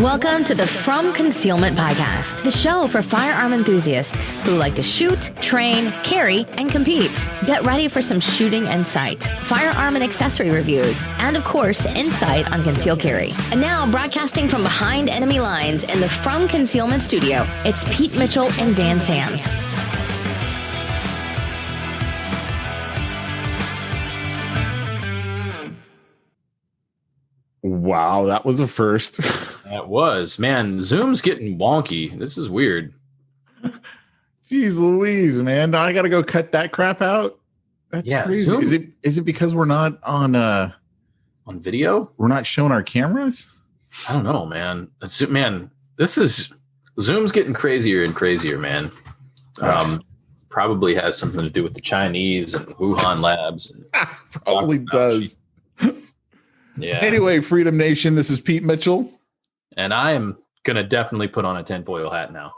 Welcome to the From Concealment Podcast, the show for firearm enthusiasts who like to shoot, train, carry, and compete. Get ready for some shooting and sight, firearm and accessory reviews, and of course, insight on concealed carry. And now, broadcasting from behind enemy lines in the From Concealment studio, it's Pete Mitchell and Dan Sams. Wow, that was a first. That was. Man, Zoom's getting wonky. This is weird. Jeez Louise, man. Now I got to go cut that crap out. That's crazy. Zoom? Is it because we're not on video? We're not showing our cameras? I don't know, man. Zoom's getting crazier and crazier, man. Probably has something to do with the Chinese and Wuhan labs. And probably does. Yeah. Anyway, Freedom Nation, this is Pete Mitchell. And I am going to definitely put on a tinfoil hat now.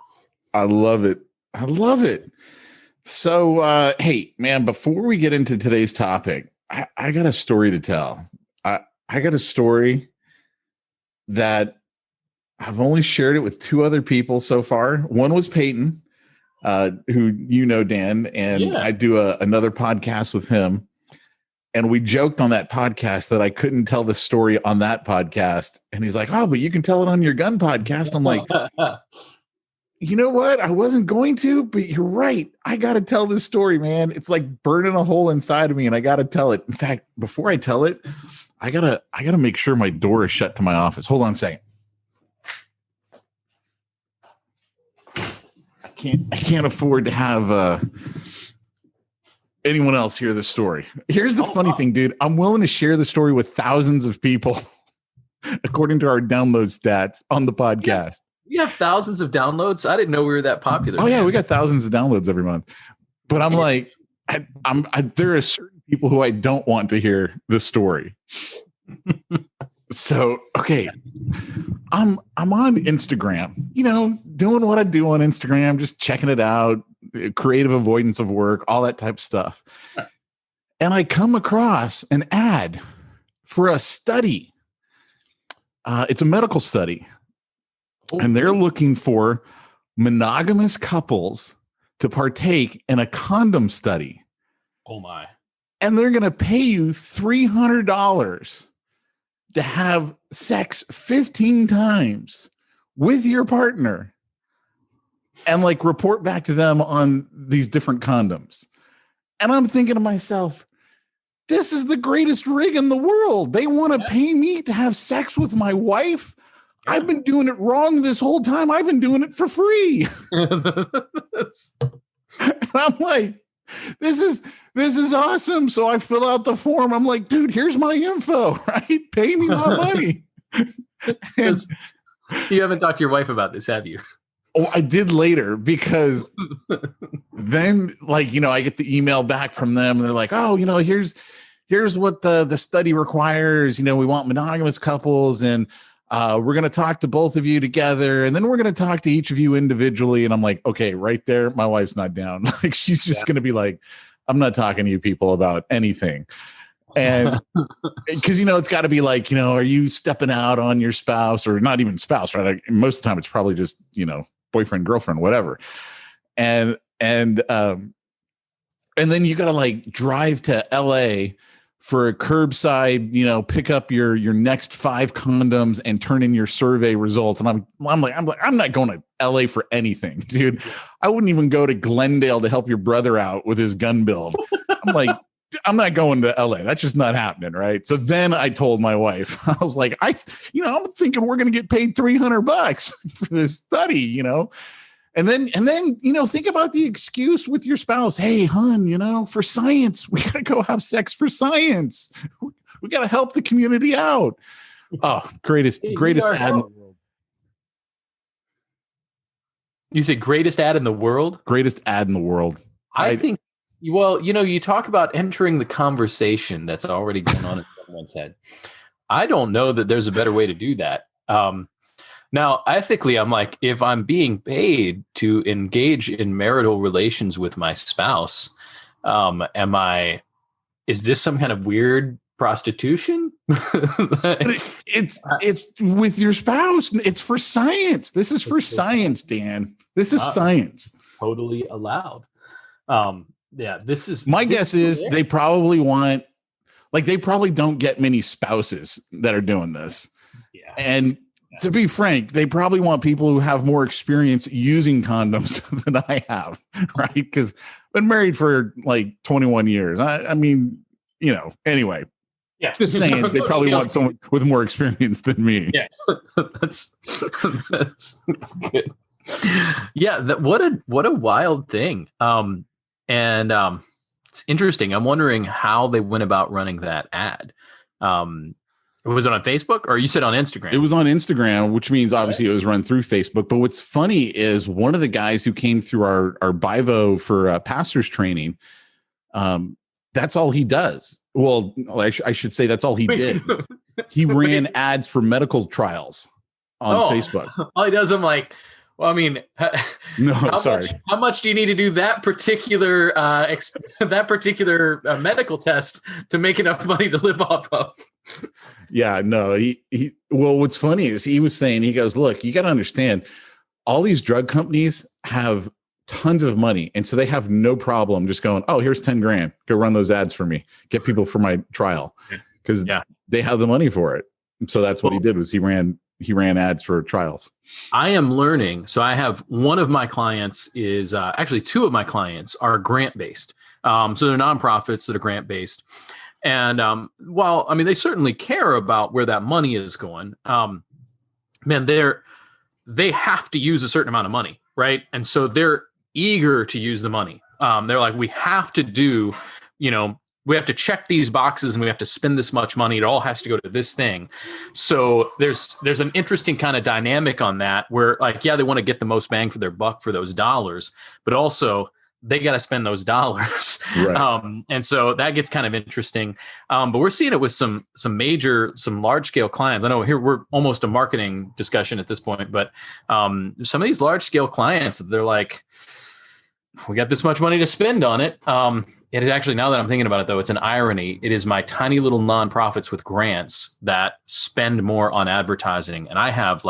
I love it. I love it. So, hey, man, before we get into today's topic, I got a story to tell. I got a story that I've only shared it with two other people so far. One was Peyton, who you know, Dan, and I do another podcast with him. And we joked on that podcast that I couldn't tell the story on that podcast. And he's like, oh, but you can tell it on your gun podcast. I'm like, you know what? I wasn't going to, but you're right. I got to tell this story, man. It's like burning a hole inside of me and I got to tell it. In fact, before I tell it, I gotta make sure my door is shut to my office. Hold on a second. I can't afford to have, anyone else hear this story. Here's the funny thing, dude. I'm willing to share the story with thousands of people, according to our download stats on the podcast. You have thousands of downloads? I didn't know we were that popular. Oh, man. Yeah, we got thousands of downloads every month. But I'm like, there are certain people who I don't want to hear this story. So, okay, I'm on Instagram, doing what I do on Instagram, just checking it out. Creative avoidance of work, all that type of stuff. And I come across an ad for a study. It's a medical study. And they're looking for monogamous couples to partake in a condom study. Oh, my. And they're going to pay you $300 to have sex 15 times with your partner. And like report back to them on these different condoms. And I'm thinking to myself, this is the greatest rig in the world. They want to pay me to have sex with my wife. I've been doing it wrong this whole time. I've been doing it for free. And I'm like, this is awesome. So I fill out the form. I'm like, dude, here's my info, right? Pay me my money. And you haven't talked to your wife about this, have you? Oh, I did later because then I get the email back from them and they're like, oh, here's what the study requires. We want monogamous couples and we're going to talk to both of you together. And then we're going to talk to each of you individually. And I'm like, okay, right there. My wife's not down. Like, she's just going to be like, I'm not talking to you people about anything. And because, it's got to be like, are you stepping out on your spouse or not even spouse, right? Like, most of the time it's probably just, boyfriend, girlfriend, whatever. And then you got to drive to LA for a curbside, pick up your next 5 condoms and turn in your survey results. And I'm not going to LA for anything, dude. I wouldn't even go to Glendale to help your brother out with his gun build. I'm like, I'm not going to LA. That's just not happening. Right. So then I told my wife, I was like, I'm thinking we're going to get paid $300 for this study, and then, think about the excuse with your spouse. Hey, hon, for science, we got to go have sex for science. We got to help the community out. Oh, greatest ad in the world. You say greatest ad in the world? Greatest ad in the world. I think. Well, you talk about entering the conversation that's already going on in someone's head. I don't know that there's a better way to do that. Now, ethically, I'm like, if I'm being paid to engage in marital relations with my spouse, is this some kind of weird prostitution. It's with your spouse. It's for science. This is for science, Dan. This is science. Totally allowed. Yeah, this is my guess is they probably want, like, they probably don't get many spouses that are doing this. Yeah. And to be frank, they probably want people who have more experience using condoms than I have, right? Because I've been married for like 21 years. I mean, anyway. Yeah. Just saying, they probably want someone with more experience than me. Yeah. that's good. Yeah, what a wild thing. And it's interesting. I'm wondering how they went about running that ad. Was it on Facebook, or you said on Instagram? It was on Instagram, which means obviously it was run through Facebook. But what's funny is one of the guys who came through our Bivo for pastors training, that's all he does. Well, I should say that's all he did. He ran ads for medical trials on Facebook. All he does, I'm like, well, I mean, how much do you need to do that particular medical test to make enough money to live off of? Yeah, no, well, what's funny is he was saying, he goes, look, you got to understand, all these drug companies have tons of money. And so they have no problem just going, oh, here's 10 grand. Go run those ads for me. Get people for my trial. Because they have the money for it. And so that's what he did, was he ran ads for trials. I am learning. So I have one of my clients is actually two of my clients are grant based. So they're nonprofits that are grant based. And while, I mean, they certainly care about where that money is going, man, they have to use a certain amount of money, right? And so they're eager to use the money. They're like, we have to do, we have to check these boxes and we have to spend this much money. It all has to go to this thing. So there's an interesting kind of dynamic on that where, like, yeah, they want to get the most bang for their buck for those dollars, but also they got to spend those dollars. Right. And so that gets kind of interesting. But we're seeing it with some large scale clients. I know here we're almost a marketing discussion at this point, but some of these large scale clients, they're like, we got this much money to spend on it. It is actually, now that I'm thinking about it, though, it's an irony. It is my tiny little nonprofits with grants that spend more on advertising. And I have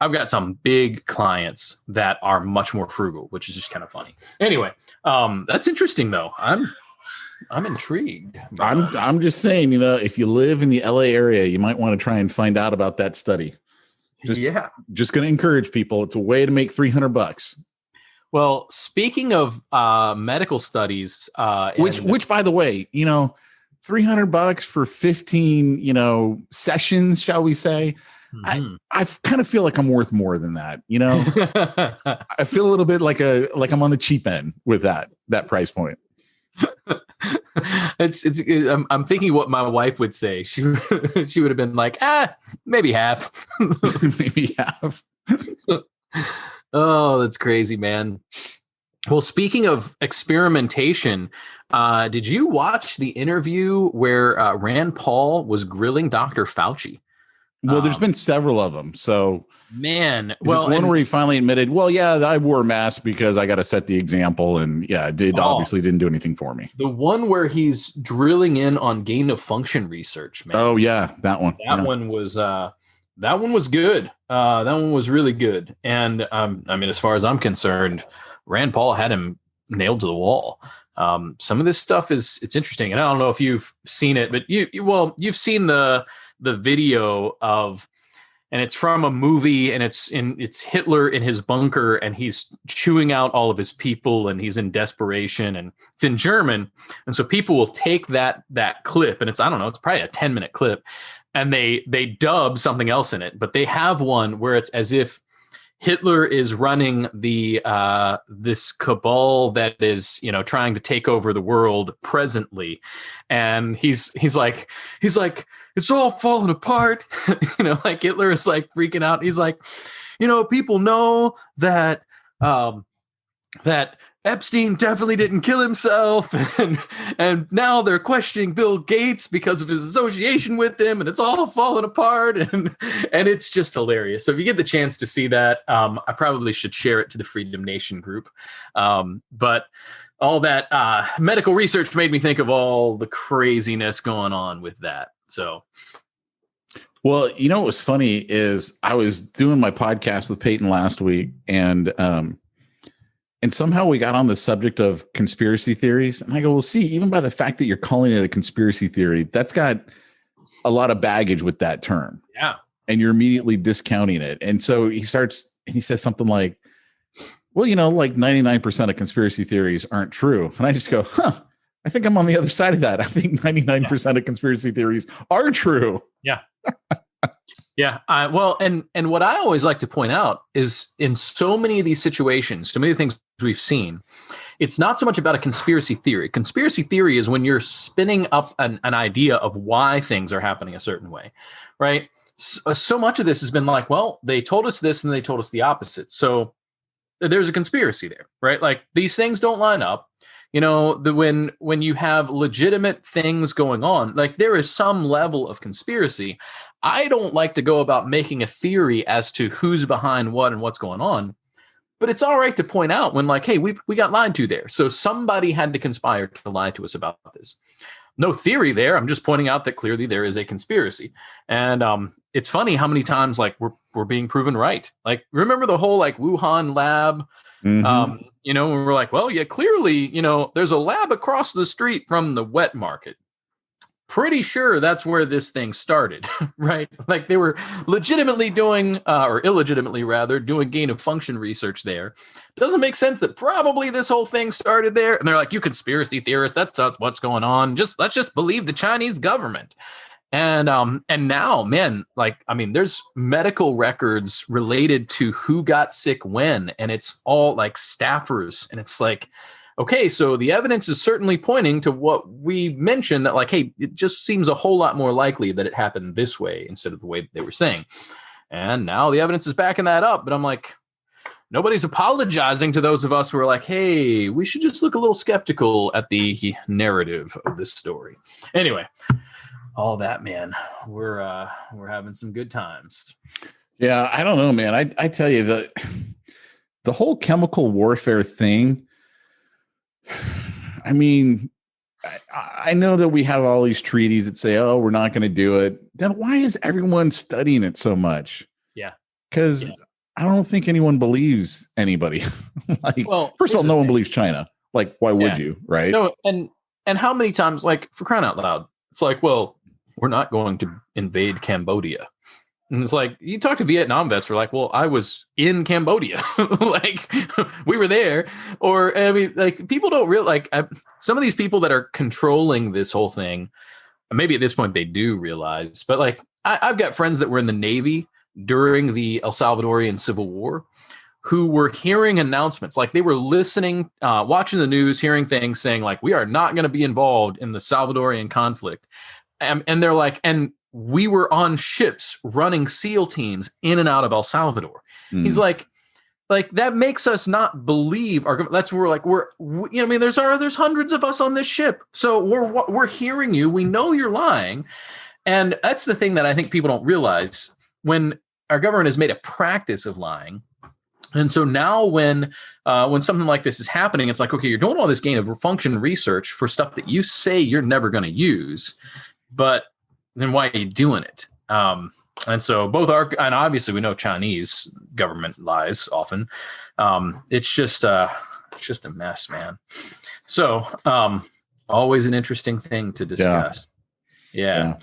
I've got some big clients that are much more frugal, which is just kind of funny. Anyway, that's interesting, though. I'm intrigued. I'm just saying, if you live in the LA area, you might want to try and find out about that study. Just going to encourage people. It's a way to make $300. Well, speaking of medical studies, which by the way, $300 for 15, sessions, shall we say? Mm-hmm. I kind of feel like I'm worth more than that. I feel a little bit like I'm on the cheap end with that price point. I'm thinking what my wife would say. She would have been like, maybe half. Maybe half. Oh, that's crazy, man. Well, speaking of experimentation, did you watch the interview where Rand Paul was grilling Dr. Fauci? Well, there's been several of them. So, man, one where he finally admitted, well, yeah, I wore a mask because I got to set the example. And yeah, obviously didn't do anything for me. The one where he's drilling in on gain of function research, man. Oh, yeah, that one. That one was good. That one was really good. And I mean, as far as I'm concerned, Rand Paul had him nailed to the wall. Some of this stuff it's interesting. And I don't know if you've seen it, but you've seen the video of, and it's from a movie, and it's Hitler in his bunker, and he's chewing out all of his people, and he's in desperation, and it's in German. And so people will take that clip, and it's probably a 10-minute clip, and they dub something else in it, but they have one where it's as if Hitler is running this cabal that is, trying to take over the world presently. And he's like, it's all falling apart. Like Hitler is like freaking out. He's like, people know that, that Epstein definitely didn't kill himself, and now they're questioning Bill Gates because of his association with him, and it's all falling apart, and it's just hilarious. So if you get the chance to see that, I probably should share it to the Freedom Nation group. But all that medical research made me think of all the craziness going on with that. So, well, you know what was funny is I was doing my podcast with Peyton last week, and somehow we got on the subject of conspiracy theories, and I go, well, see, even by the fact that you're calling it a conspiracy theory, that's got a lot of baggage with that term. Yeah, and you're immediately discounting it. And so he says something like, well, you know, like 99% of conspiracy theories aren't true. And I just go, I think I'm on the other side of that. I think 99% of conspiracy theories are true. Yeah. Yeah. Well, and what I always like to point out is in so many of these situations, so many of the things we've seen, it's not so much about a conspiracy theory. Conspiracy theory is when you're spinning up an idea of why things are happening a certain way, right? So much of this has been like, well, they told us this and they told us the opposite. So there's a conspiracy there, right? Like these things don't line up. You know, when you have legitimate things going on, like there is some level of conspiracy. I don't like to go about making a theory as to who's behind what and what's going on, but it's all right to point out when like, hey, we got lied to there. So somebody had to conspire to lie to us about this. No theory there. I'm just pointing out that clearly there is a conspiracy. And it's funny how many times like we're being proven right. Like remember the whole like Wuhan lab, you know, when we're like, well, yeah, clearly, you know, there's a lab across the street from the wet market. Pretty sure that's where this thing started, right? Like they were legitimately doing, or illegitimately rather, doing gain of function research there. Doesn't make sense that probably this whole thing started there. And they're like, you conspiracy theorists, that's not what's going on. Let's just believe the Chinese government. And now, man, like, I mean, there's medical records related to who got sick when, and it's all like staffers. And it's like, okay, so the evidence is certainly pointing to what we mentioned that like, hey, it just seems a whole lot more likely that it happened this way instead of the way they were saying. And now the evidence is backing that up. But I'm like, nobody's apologizing to those of us who are like, hey, we should just look a little skeptical at the narrative of this story. Anyway, all that, man, we're having some good times. Yeah, I don't know, man. I tell you, the whole chemical warfare thing, I mean, I know that we have all these treaties that say, oh, we're not going to do it. Then why is everyone studying it so much? Yeah. Because I don't think anyone believes anybody. Like, well, first of all, no one believes China. Like, why would you? Right. No. And how many times, like, for crying out loud, it's like, well, we're not going to invade Cambodia. And it's like, you talk to Vietnam vets, we're like, well, I was in Cambodia. Like, we were there. Or, I mean, like, people don't really, like, some of these people that are controlling this whole thing, maybe at this point they do realize, but, like, I've got friends that were in the Navy during the El Salvadorian Civil War who were hearing announcements. Like, they were listening, watching the news, hearing things saying, like, we are not going to be involved in the Salvadorian conflict. And they're like, and we were on ships running SEAL teams in and out of El Salvador. He's like that makes us not believe our. That's where we're like you know, I mean, there's hundreds of us on this ship, so we're hearing you. We know you're lying, and that's the thing that I think people don't realize when our government has made a practice of lying. And so now when something like this is happening, it's like, okay, you're doing all this gain of function research for stuff that you say you're never going to use, but then why are you doing it? And so and obviously we know Chinese government lies often. It's just a mess, man. So always an interesting thing to discuss. Yeah.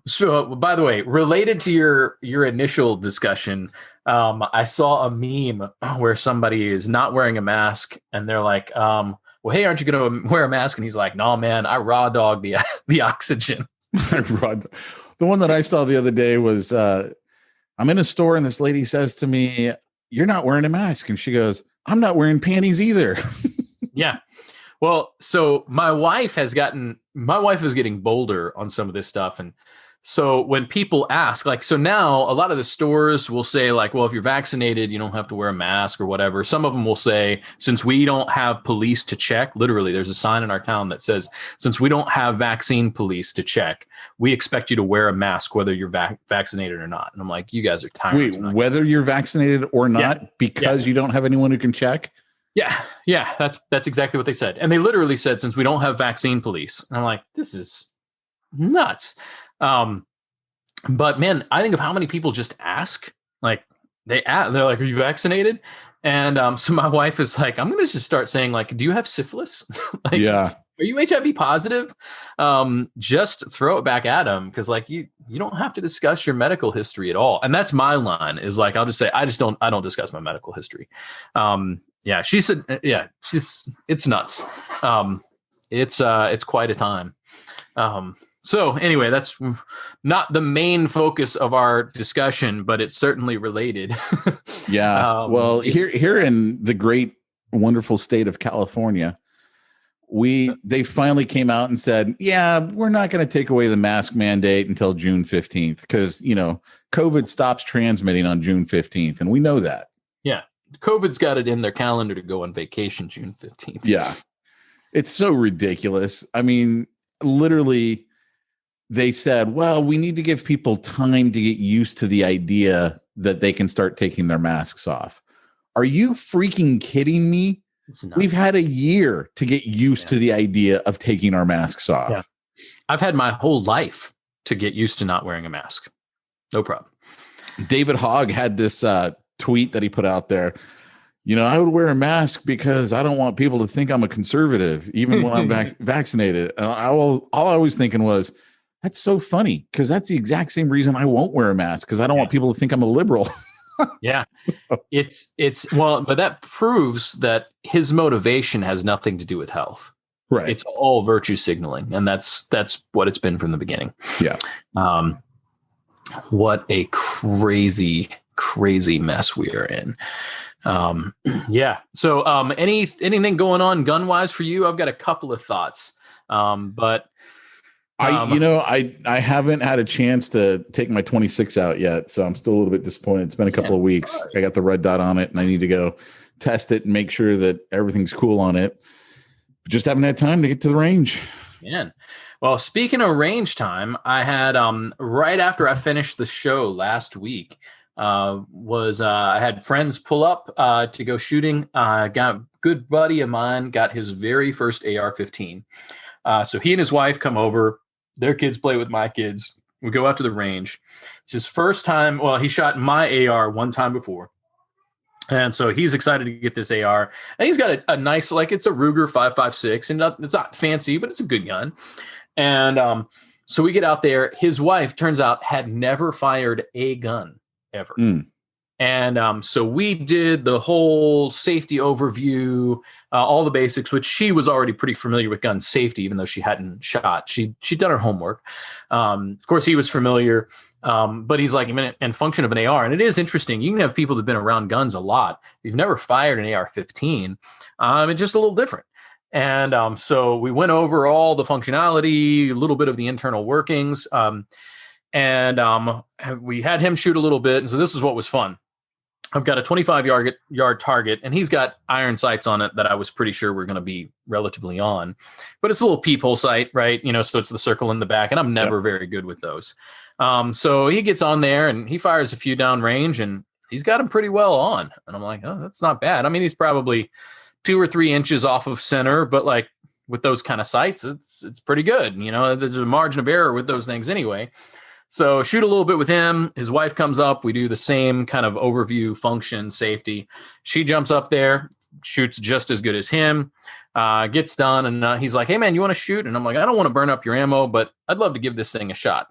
So by the way, related to your initial discussion, I saw a meme where somebody is not wearing a mask and they're like, well, hey, aren't you going to wear a mask? And he's like, no, man, I raw dog the oxygen. The one that I saw the other day was I'm in a store and this lady says to me, you're not wearing a mask. And she goes, I'm not wearing panties either. Yeah. Well, so my wife is getting bolder on some of this stuff. And so when people ask, like, so now a lot of the stores will say like, well, if you're vaccinated, you don't have to wear a mask or whatever. Some of them will say, since we don't have police to check, literally there's a sign in our town that says, since we don't have vaccine police to check, we expect you to wear a mask, whether you're vaccinated or not. And I'm like, you guys are tyrants. Wait, whether you're vaccinated or not, because you don't have anyone who can check? Yeah, that's exactly what they said. And they literally said, since we don't have vaccine police. And I'm like, this is nuts. But man, I think of how many people just ask, like they're like, are you vaccinated? And so my wife is like, I'm going to just start saying like, do you have syphilis? Like, Yeah. are you HIV positive? Just throw it back at them. Cause like you don't have to discuss your medical history at all. And that's my line is like, I'll just say, I don't discuss my medical history. Yeah, she said, yeah, it's nuts. It's quite a time. So anyway, that's not the main focus of our discussion, but it's certainly related. Yeah. Well, here in the great, wonderful state of California, they finally came out and said, yeah, we're not going to take away the mask mandate until June 15th because, COVID stops transmitting on June 15th. And we know that. Yeah. COVID's got it in their calendar to go on vacation June 15th. Yeah. It's so ridiculous. I mean, literally, they said, well, we need to give people time to get used to the idea that they can start taking their masks off. Are you freaking kidding me? We've had a year to get used to the idea of taking our masks off. Yeah. I've had my whole life to get used to not wearing a mask. No problem. David Hogg had this tweet that he put out there. I would wear a mask because I don't want people to think I'm a conservative, even when I'm vaccinated. And all I was thinking was, that's so funny because that's the exact same reason I won't wear a mask because I don't want people to think I'm a liberal. Yeah, it's but that proves that his motivation has nothing to do with health. Right. It's all virtue signaling, and that's what it's been from the beginning. Yeah. What a crazy mess we are in. Yeah. So, anything going on gun wise for you? I've got a couple of thoughts. But I haven't had a chance to take my 26 out yet, so I'm still a little bit disappointed. It's been a couple of weeks. Sorry. I got the red dot on it, and I need to go test it and make sure that everything's cool on it. But just haven't had time to get to the range. Man. Well, speaking of range time, I had right after I finished the show last week, I had friends pull up to go shooting. Got a good buddy of mine got his very first AR-15. So he and his wife come over. Their kids play with my kids. We go out to the range. It's his first time. Well, he shot my AR one time before. And so he's excited to get this AR. And he's got a nice, like it's a Ruger 5.56, and it's not fancy, but it's a good gun. And so we get out there. His wife, turns out, had never fired a gun ever. And so we did the whole safety overview, all the basics, which she was already pretty familiar with gun safety, even though she hadn't shot. She'd done her homework. Of course, he was familiar, but he's like, and function of an AR. And it is interesting. You can have people that have been around guns a lot. If you've never fired an AR-15, it's just a little different. And so we went over all the functionality, a little bit of the internal workings, and we had him shoot a little bit. And so this is what was fun. I've got a 25-yard target, and he's got iron sights on it that I was pretty sure were going to be relatively on. But it's a little peephole sight, right? So it's the circle in the back, and I'm never very good with those. So he gets on there, and he fires a few down range, and he's got him pretty well on. And I'm like, oh, that's not bad. I mean, he's probably 2 or 3 inches off of center, but like with those kind of sights, it's pretty good. There's a margin of error with those things anyway. So shoot a little bit with him. His wife comes up. We do the same kind of overview, function, safety. She jumps up there, shoots just as good as him, gets done. And he's like, hey, man, you want to shoot? And I'm like, I don't want to burn up your ammo, but I'd love to give this thing a shot.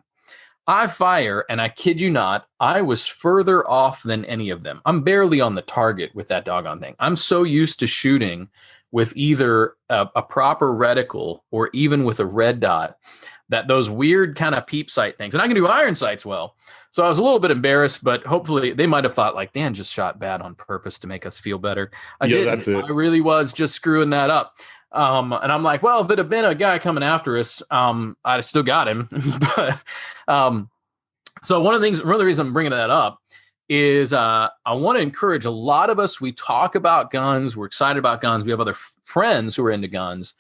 I fire, and I kid you not, I was further off than any of them. I'm barely on the target with that doggone thing. I'm so used to shooting with either a proper reticle or even with a red dot that those weird kind of peep sight things, and I can do iron sights well. So I was a little bit embarrassed, but hopefully they might have thought like, Dan just shot bad on purpose to make us feel better. I didn't. That's it. I really was just screwing that up. And I'm like, well, if it had been a guy coming after us, I'd still got him. But so one of the reasons I'm bringing that up is I want to encourage a lot of us. We talk about guns. We're excited about guns. We have other friends who are into guns.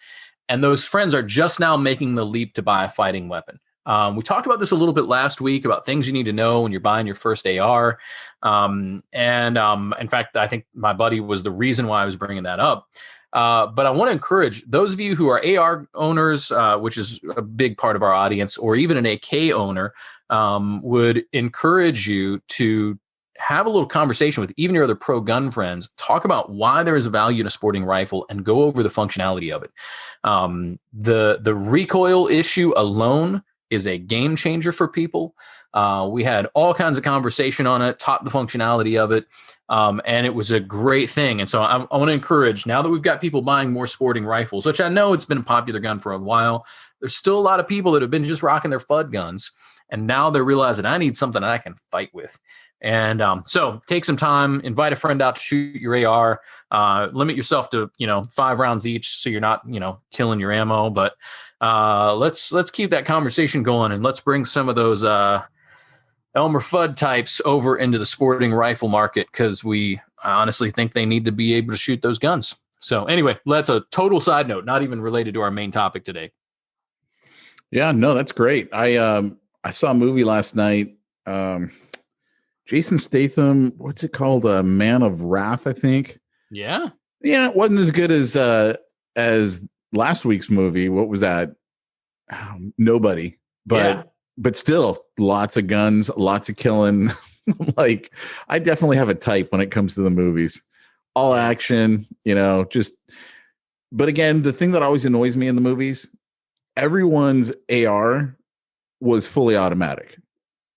And those friends are just now making the leap to buy a fighting weapon. We talked about this a little bit last week about things you need to know when you're buying your first AR. In fact, I think my buddy was the reason why I was bringing that up. But I want to encourage those of you who are AR owners, which is a big part of our audience, or even an AK owner, would encourage you to have a little conversation with even your other pro gun friends. Talk about why there is a value in a sporting rifle and go over the functionality of it. The recoil issue alone is a game changer for people. We had all kinds of conversation on it, taught the functionality of it, and it was a great thing. And so I want to encourage, now that we've got people buying more sporting rifles, which I know it's been a popular gun for a while, there's still a lot of people that have been just rocking their FUD guns, and now they're realizing I need something that I can fight with. And so take some time, invite a friend out to shoot your AR, limit yourself to, 5 rounds each, so you're not, killing your ammo. But let's keep that conversation going, and let's bring some of those Elmer Fudd types over into the sporting rifle market, because I honestly think they need to be able to shoot those guns. So anyway, that's a total side note, not even related to our main topic today. Yeah, no, that's great. I saw a movie last night. Jason Statham, what's it called? Man of Wrath, I think. Yeah. Yeah, it wasn't as good as last week's movie. What was that? Nobody. But still, lots of guns, lots of killing. Like, I definitely have a type when it comes to the movies. All action, but again, the thing that always annoys me in the movies, everyone's AR was fully automatic.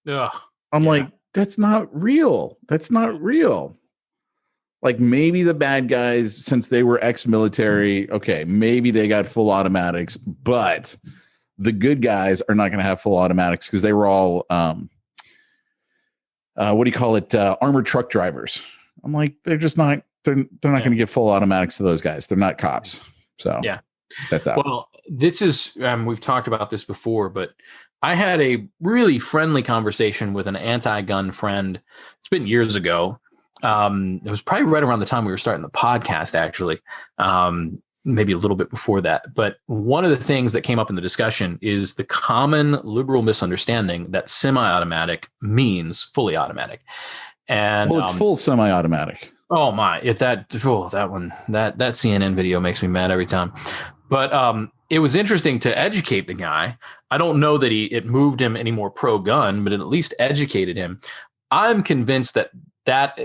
Ugh. I'm like, that's not real. That's not real. Like, maybe the bad guys, since they were ex-military, okay, maybe they got full automatics, but the good guys are not going to have full automatics because they were all, armored truck drivers. I'm like, they're just not, they're not going to give full automatics to those guys. They're not cops. So yeah, that's out. Well, this is, we've talked about this before, but I had a really friendly conversation with an anti-gun friend. It's been years ago. It was probably right around the time we were starting the podcast, actually. Maybe a little bit before that. But one of the things that came up in the discussion is the common liberal misunderstanding that semi-automatic means fully automatic. And it's full semi-automatic. Oh my! That CNN video makes me mad every time. But it was interesting to educate the guy. I don't know that it moved him any more pro-gun, but it at least educated him. I'm convinced that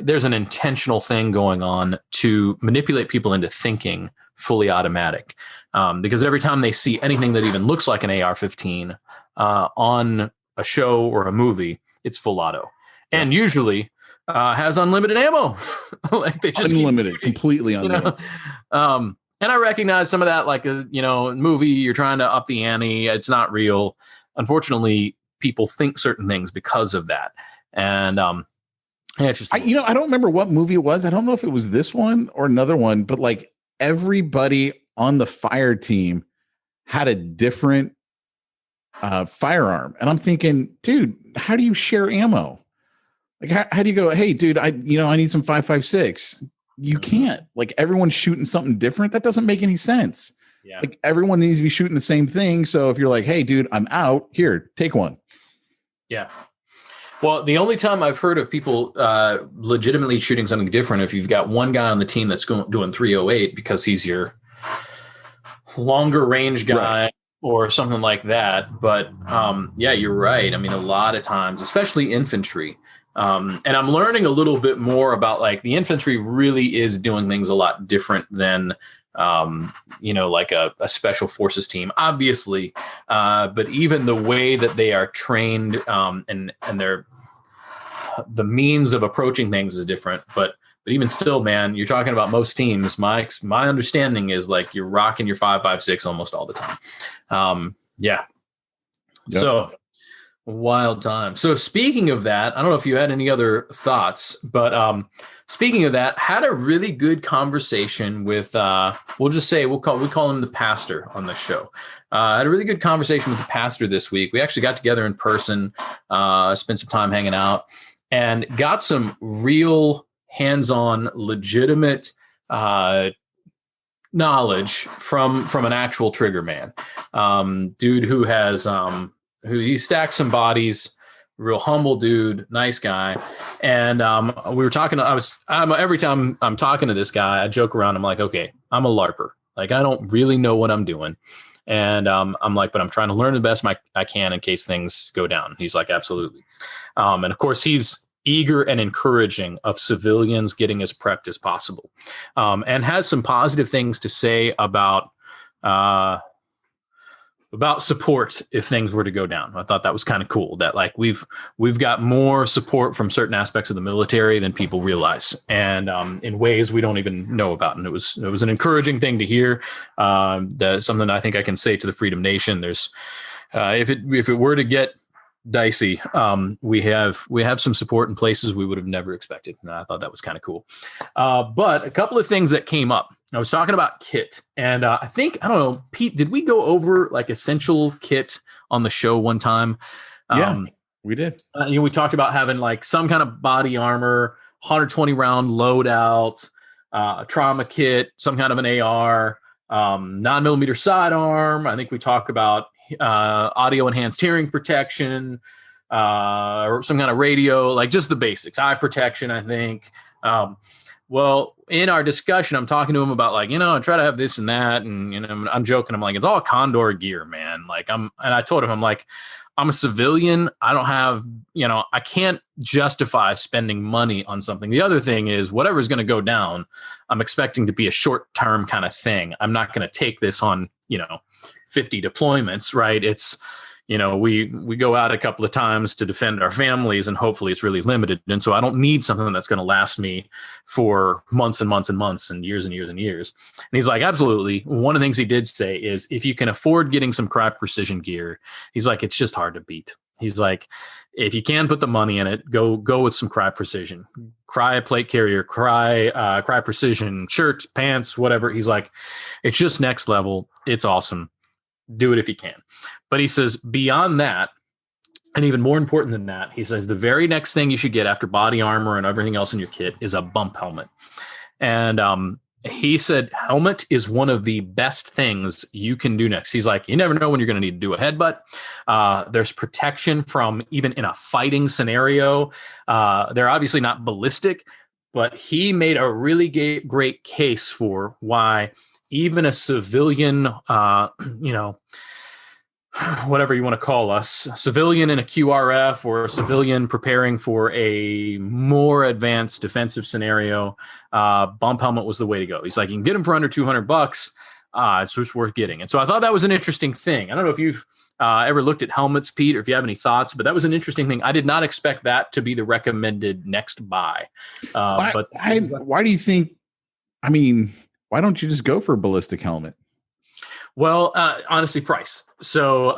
there's an intentional thing going on to manipulate people into thinking fully automatic, because every time they see anything that even looks like an AR-15 on a show or a movie, it's full auto, and usually has unlimited ammo. Like, they just unlimited, completely unlimited. And I recognize some of that, like a movie, you're trying to up the ante. It's not real. Unfortunately, people think certain things because of that, and it's just I don't remember what movie it was. I don't know if it was this one or another one, but like, everybody on the fire team had a different firearm. And I'm thinking, dude, how do you share ammo? Like, how do you go, hey, dude, I need some 5.56. You can't. Like, everyone's shooting something different. That doesn't make any sense. Yeah. Like, everyone needs to be shooting the same thing. So if you're like, hey, dude, I'm out here, take one. Yeah. Well, the only time I've heard of people legitimately shooting something different, if you've got one guy on the team that's doing 308 because he's your longer range guy, right, or something like that. But yeah, you're right. I mean, a lot of times, especially infantry, and I'm learning a little bit more about, like, the infantry really is doing things a lot different than like a special forces team, obviously. But even the way that they are trained, and the means of approaching things is different. But even still, man, you're talking about most teams. My understanding is, like, you're rocking your 5.56 almost all the time. Yeah. Yep. So wild time. So speaking of that, I don't know if you had any other thoughts, but speaking of that, had a really good conversation with, we'll call him the pastor on the show. Had a really good conversation with the pastor this week. We actually got together in person, spent some time hanging out, and got some real hands-on, legitimate knowledge from an actual trigger man, dude who has who he stacked some bodies, real humble dude, nice guy. And we were talking. Every time I'm talking to this guy, I joke around. I'm like, okay, I'm a LARPer. Like, I don't really know what I'm doing. And I'm like, but I'm trying to learn the best I can in case things go down. He's like, absolutely. And of course, he's eager and encouraging of civilians getting as prepped as possible, and has some positive things to say about support if things were to go down. I thought that was kind of cool that like we've got more support from certain aspects of the military than people realize, and in ways we don't even know about. And it was an encouraging thing to hear. That's something I think I can say to the Freedom Nation. There's if it were to get dicey, we have some support in places we would have never expected, and I thought that was kind of cool. But a couple of things that came up. I was talking about kit, and I don't know, Pete, did we go over like essential kit on the show one time? Yeah, we did. We talked about having like some kind of body armor, 120 round loadout, a trauma kit, some kind of an AR, 9mm sidearm. I think we talked about audio enhanced hearing protection, or some kind of radio, like just the basics, eye protection, I think. Well, in our discussion, I'm talking to him about like, I try to have this and that. And, I'm joking. I'm like, it's all Condor gear, man. Like and I told him, I'm like, I'm a civilian. I don't have, I can't justify spending money on something. The other thing is whatever's going to go down, I'm expecting to be a short-term kind of thing. I'm not going to take this on, 50 deployments, right? It's, we go out a couple of times to defend our families, and hopefully it's really limited. And so I don't need something that's going to last me for months and months and months and years and years and years. And he's like, absolutely. One of the things he did say is if you can afford getting some cryo precision gear, he's like, it's just hard to beat. He's like, if you can put the money in it, go with some cryo precision, cryo plate carrier, cryo precision shirts, pants, whatever. He's like, it's just next level. It's awesome. Do it if you can. But he says beyond that, and even more important than that, he says the very next thing you should get after body armor and everything else in your kit is a bump helmet. And he said helmet is one of the best things you can do next. He's like, you never know when you're going to need to do a headbutt. There's protection from even in a fighting scenario. They're obviously not ballistic, but he made a really great case for why even a civilian, whatever you want to call us, a civilian in a QRF or a civilian preparing for a more advanced defensive scenario, bump helmet was the way to go. He's like, you can get them for under $200. It's just worth getting. And so I thought that was an interesting thing. I don't know if you've ever looked at helmets, Pete, or if you have any thoughts, but that was an interesting thing. I did not expect that to be the recommended next buy. Why do you think, why don't you just go for a ballistic helmet? Well, honestly, price. So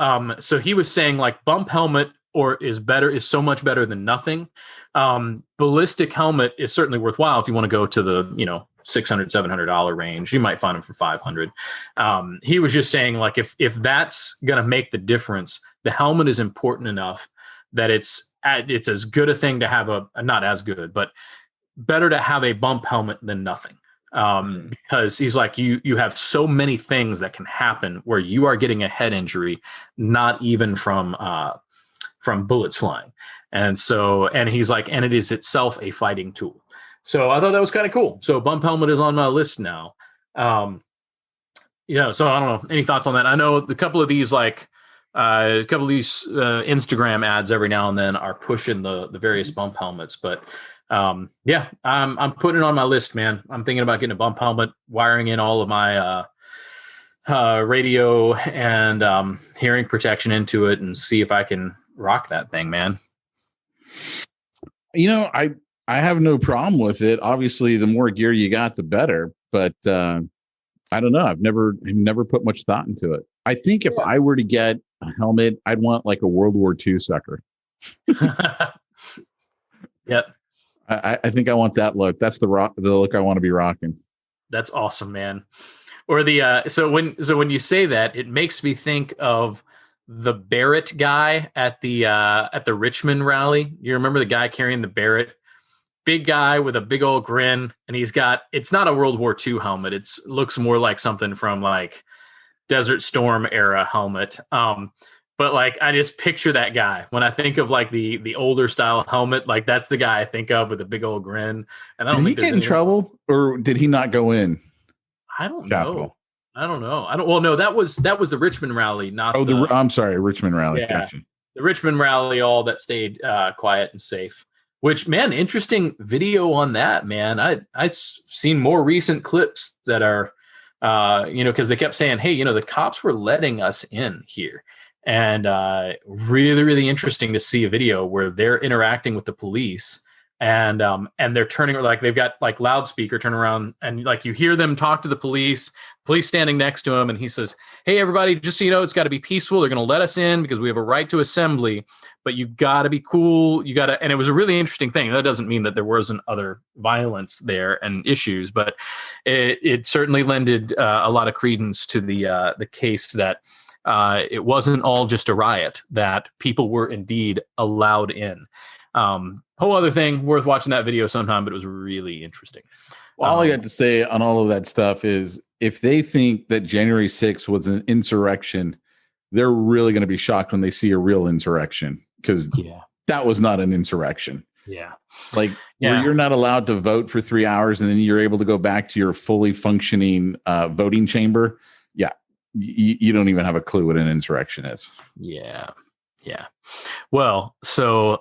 he was saying like bump helmet is so much better than nothing. Ballistic helmet is certainly worthwhile if you want to go to the, $600, $700 range. You might find them for $500. He was just saying like, if that's going to make the difference, the helmet is important enough that it's as good a thing to have not as good, but better to have a bump helmet than nothing. Because he's like, you have so many things that can happen where you are getting a head injury, not even from bullets flying. And he's like, and it is itself a fighting tool. So I thought that was kind of cool. So bump helmet is on my list now. So I don't know. Any thoughts on that? I know a couple of these Instagram ads every now and then are pushing the various bump helmets, but I'm putting it on my list, man. I'm thinking about getting a bump helmet, wiring in all of my radio and hearing protection into it, and see if I can rock that thing, man. I have no problem with it. Obviously, the more gear you got, the better. But I don't know. I've never put much thought into it. I think if I were to get a helmet, I'd want like a World War II sucker. Yep. I think I want that look. That's the look I want to be rocking. That's awesome, man. Or so when you say that, it makes me think of the Barrett guy at the Richmond rally. You remember the guy carrying the Barrett? Big guy with a big old grin, and it's not a World War II helmet. It looks more like something from like Desert Storm era helmet. But like, I just picture that guy when I think of like the older style helmet. Like that's the guy I think of with a big old grin. And I don't Did he think there's get in anyone. trouble, or did he not go in I don't know. Capitol? I don't know. I don't. Well, no, that was the Richmond rally, not Oh, the. I'm sorry, Richmond rally. Yeah, Gotcha. the Richmond rally. All that stayed quiet and safe. Which, man, interesting video on that, man. I've seen more recent clips that are, because they kept saying, hey, the cops were letting us in here. And really, really interesting to see a video where they're interacting with the police and they're turning, like they've got like loudspeaker turn around and like you hear them talk to the police standing next to him. And he says, hey, everybody, just so you know, it's got to be peaceful. They're going to let us in because we have a right to assembly, but you got to be cool. You got to, and it was a really interesting thing. That doesn't mean that there wasn't other violence there and issues, but it certainly lended a lot of credence to the case that it wasn't all just a riot, that people were indeed allowed in. Whole other thing, worth watching that video sometime, but it was really interesting. Well, all I got to say on all of that stuff is if they think that January 6th was an insurrection, they're really going to be shocked when they see a real insurrection, because that was not an insurrection. Yeah. Like where you're not allowed to vote for 3 hours and then you're able to go back to your fully functioning voting chamber. Yeah. You don't even have a clue what an insurrection is. Yeah. Yeah. Well, so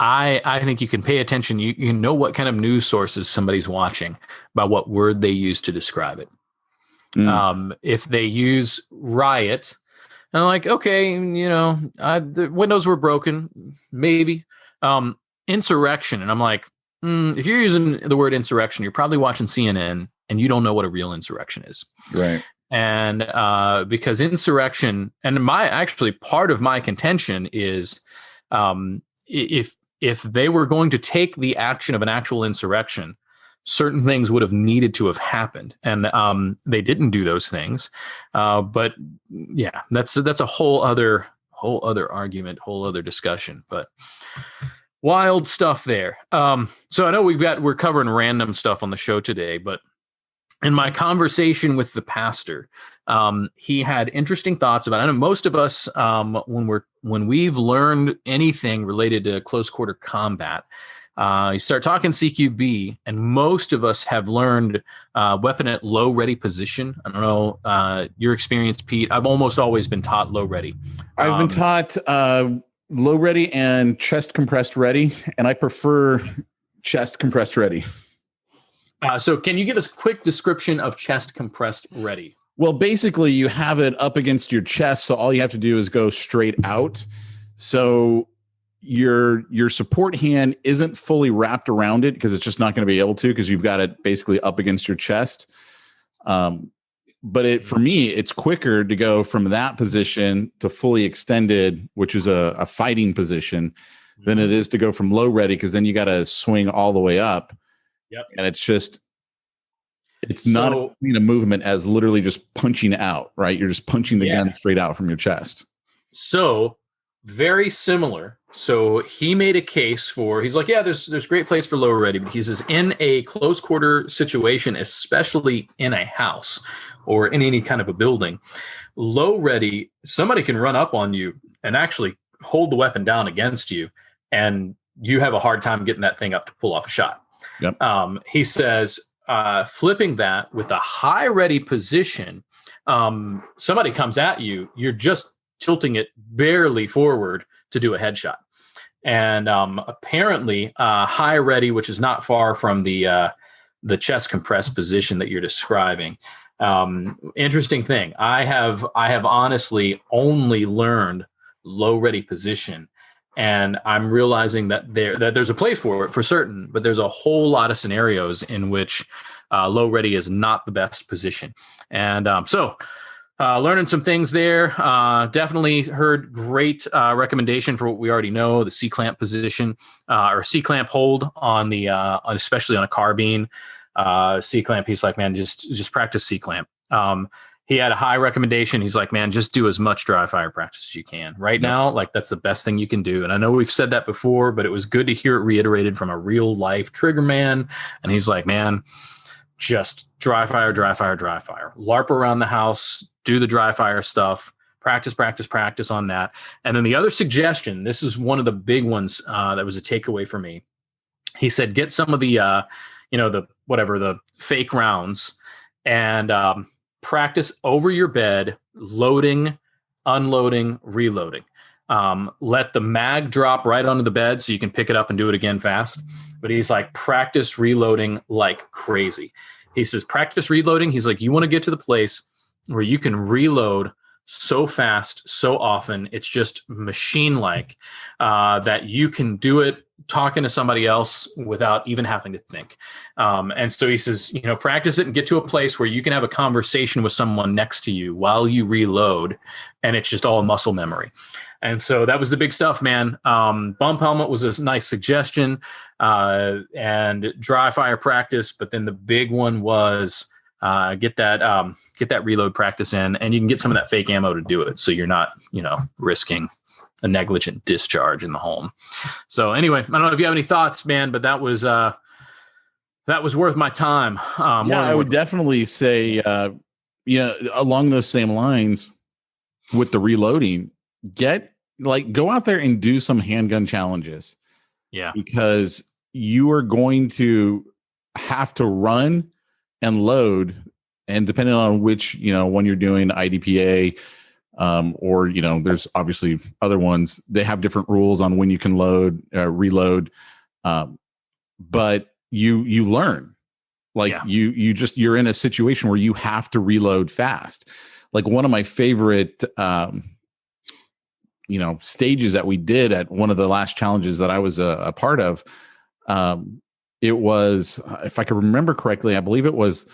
I think you can pay attention. You can know what kind of news sources somebody's watching by what word they use to describe it. If they use riot, and I'm like, okay, the windows were broken, maybe. Insurrection, and I'm like, if you're using the word insurrection, you're probably watching CNN, and you don't know what a real insurrection is, right? And because insurrection, and part of my contention is, if they were going to take the action of an actual insurrection, certain things would have needed to have happened, and they didn't do those things. But yeah, that's a whole other argument, whole other discussion. But wild stuff there. So I know we're covering random stuff on the show today, but in my conversation with the pastor, he had interesting thoughts about it. I know most of us, when we've learned anything related to close quarter combat, you start talking CQB, and most of us have learned weapon at low ready position. I don't know your experience, Pete. I've almost always been taught low ready. I've been taught low ready and chest compressed ready, and I prefer chest compressed ready. So can you give us a quick description of chest compressed ready? Well, basically you have it up against your chest, so all you have to do is go straight out. So your support hand isn't fully wrapped around it because it's just not going to be able to, because you've got it basically up against your chest. But for me, it's quicker to go from that position to fully extended, which is a fighting position, than it is to go from low ready, because then you got to swing all the way up. Yep. And it's not as clean a movement as literally just punching out, right? You're just punching the gun straight out from your chest. So very similar. So he made a case for, he's like, yeah, there's great place for lower ready, but he says in a close quarter situation, especially in a house or in any kind of a building, low ready, somebody can run up on you and actually hold the weapon down against you, and you have a hard time getting that thing up to pull off a shot. Yep. He says, flipping that with a high ready position, somebody comes at you, you're just tilting it barely forward to do a headshot. And apparently high ready, which is not far from the chest compressed position that you're describing. Interesting thing. I have honestly only learned low ready position, and I'm realizing that there's a place for it for certain, but there's a whole lot of scenarios in which low ready is not the best position. And so learning some things there. Definitely heard great recommendation for what we already know, the C-clamp position or C-clamp hold on the especially on a carbine. C-clamp, he's like, man, just practice C-clamp. He had a high recommendation. He's like, man, just do as much dry fire practice as you can right now. Like, that's the best thing you can do. And I know we've said that before, but it was good to hear it reiterated from a real life trigger man. And he's like, man, just dry fire, dry fire, dry fire. LARP around the house, do the dry fire stuff, practice on that. And then the other suggestion, this is one of the big ones that was a takeaway for me. He said, get some of the, the fake rounds and practice over your bed, loading, unloading, reloading. Let the mag drop right onto the bed so you can pick it up and do it again fast. But he's like, practice reloading like crazy. He says, practice reloading. He's like, you want to get to the place where you can reload so fast, so often. It's just machine-like that you can do it talking to somebody else without even having to think. And so he says, practice it and get to a place where you can have a conversation with someone next to you while you reload. And it's just all muscle memory. And so that was the big stuff, man. Bump helmet was a nice suggestion and dry fire practice. But then the big one was get that reload practice in, and you can get some of that fake ammo to do it. So you're not, risking a negligent discharge in the home. So anyway, I don't know if you have any thoughts, man, but that was worth my time. I would definitely say, along those same lines with the reloading, go out there and do some handgun challenges. Yeah. Because you are going to have to run and load, and depending on which, when you're doing IDPA, or, there's obviously other ones, they have different rules on when you can reload. But you learn, you're in a situation where you have to reload fast. Like one of my favorite, stages that we did at one of the last challenges that I was a part of, it was, if I can remember correctly, I believe it was,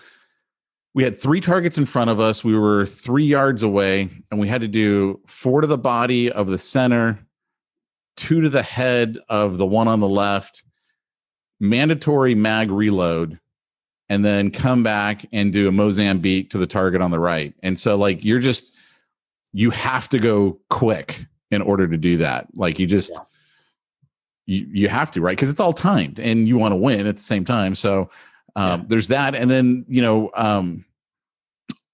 we had 3 targets in front of us. We were 3 yards away, and we had to do 4 to the body of the center, 2 to the head of the one on the left, mandatory mag reload, and then come back and do a Mozambique to the target on the right. And so you have to go quick in order to do that. You have to, right? Because it's all timed and you want to win at the same time. So there's that. And then,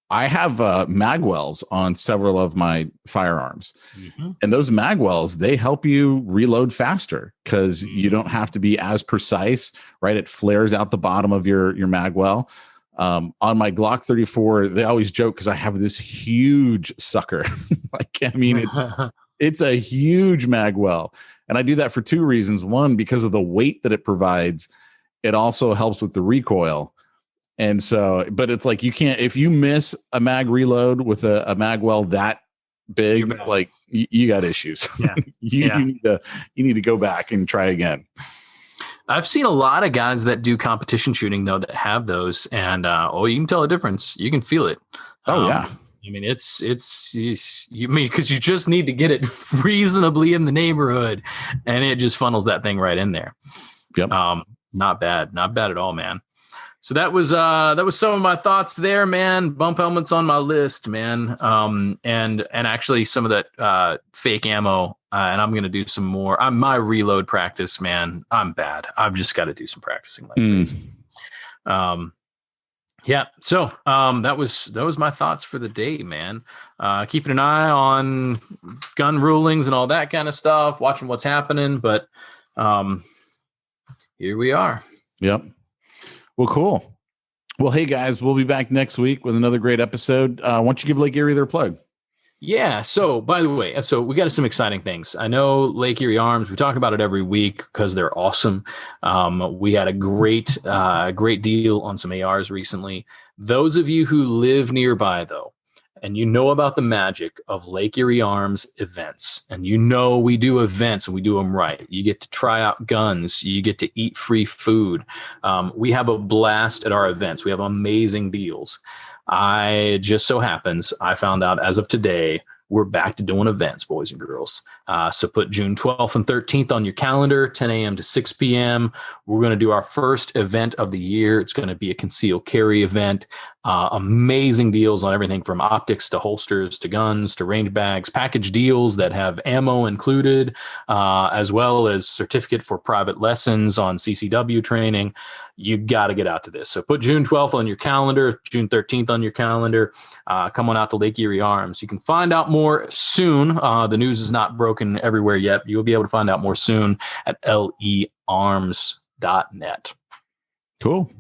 I have magwells on several of my firearms. Mm-hmm. And those magwells, they help you reload faster because you don't have to be as precise, right? It flares out the bottom of your magwell. On my Glock 34, they always joke because I have this huge sucker. It's a huge magwell. And I do that for 2 reasons. One, because of the weight that it provides. It also helps with the recoil. And so, but it's like, you can't, if you miss a mag reload with a magwell that big, you got issues. Yeah. You need to go back and try again. I've seen a lot of guys that do competition shooting though, that have those, and you can tell a difference. You can feel it. Yeah. Because you just need to get it reasonably in the neighborhood, and it just funnels that thing right in there. Yep. Not bad at all, man. So that was some of my thoughts there, man. Bump helmets on my list, man. And actually some of that fake ammo. And I'm gonna do some more. My reload practice, man. I'm bad. I've just got to do some practicing like this. Yeah. So that was my thoughts for the day, man. Keeping an eye on gun rulings and all that kind of stuff, watching what's happening. But here we are. Yep. Well, cool. Well, hey guys, we'll be back next week with another great episode. Why don't you give Lake Erie their plug? Yeah. So by the way, we got some exciting things. I know Lake Erie Arms, we talk about it every week because they're awesome. We had a great deal on some ARs recently. Those of you who live nearby though, and you know about the magic of Lake Erie Arms events, and we do events and we do them right. You get to try out guns. You get to eat free food. We have a blast at our events. We have amazing deals. I just so happens I found out as of today, we're back to doing events, boys and girls. So put June 12th and 13th on your calendar, 10 a.m. to 6 p.m. We're going to do our first event of the year. It's going to be a conceal carry event. Amazing deals on everything from optics to holsters to guns to range bags, package deals that have ammo included, as well as certificate for private lessons on CCW training. You got to get out to this. So put June 12th on your calendar, June 13th on your calendar. Come on out to Lake Erie Arms. You can find out more soon. The news is not broken everywhere yet. You'll be able to find out more soon at learms.net. Cool.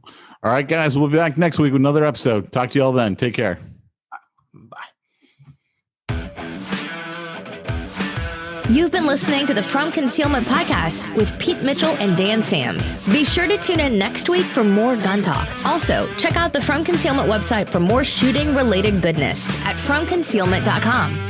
All right, guys, we'll be back next week with another episode. Talk to you all then. Take care. Bye. You've been listening to the From Concealment podcast with Pete Mitchell and Dan Sams. Be sure to tune in next week for more gun talk. Also, check out the From Concealment website for more shooting-related goodness at FromConcealment.com.